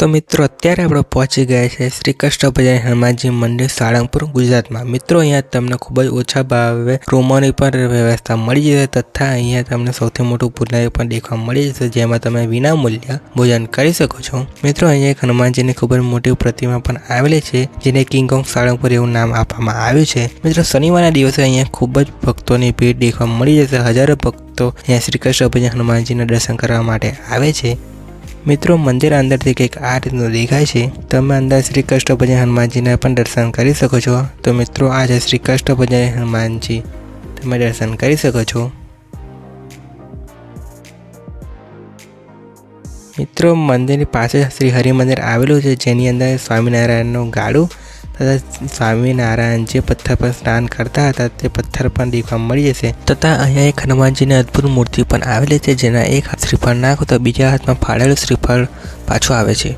તો મિત્રો અત્યારે આપણે પહોંચી ગયા છે શ્રી કૃષ્ણ ભજન હનુમાનજી મંદિર સાળંગપુર ગુજરાતમાં। મિત્રો અહીંયા તમને ખૂબ જ ઓછા ભાવે રૂમોની પણ વ્યવસ્થા મળી જશે તથા અહીંયા તમને સૌથી મોટું પુનાય પણ દેખવા મળી જશે જેમાં તમે વિના મૂલ્ય ભોજન કરી શકો છો। મિત્રો અહીંયા એક હનુમાનજીની ખૂબ જ મોટી પ્રતિમા પણ આવેલી છે જેને કિંગ કોંગ સાળંગપુર એવું નામ આપવામાં આવ્યું છે। મિત્રો શનિવારના દિવસે અહીંયા ખૂબ જ ભક્તોની ભીડ દેખવા મળી જશે। હજારો ભક્તો અહીંયા શ્રી કૃષ્ણ ભજન હનુમાનજીના દર્શન કરવા માટે આવે છે। મિત્રો મંદિર અંદરથી કંઈક આ રીતનું દેખાય છે। તમે અંદર શ્રી કૃષ્ણ ભજન હનુમાનજીના પણ દર્શન કરી શકો છો। તો મિત્રો આ છે શ્રી કૃષ્ણ ભજન હનુમાનજી, તમે દર્શન કરી શકો છો। મિત્રો મંદિરની પાસે શ્રી હરિ મંદિર આવેલું છે જેની અંદર સ્વામિનારાયણનું ગાડું તથા સ્વામિનારાયણ જે પથ્થર પર સ્નાન કરતા હતા તે પથ્થર પણ દેખવા મળી જશે તથા અહીંયા એક હનુમાનજીની અદ્ભુત મૂર્તિ પણ આવેલી છે જેના એક હાથ શ્રીફળ નાખો તો બીજા હાથમાં ફાળેલું શ્રીફળ પાછું આવે છે।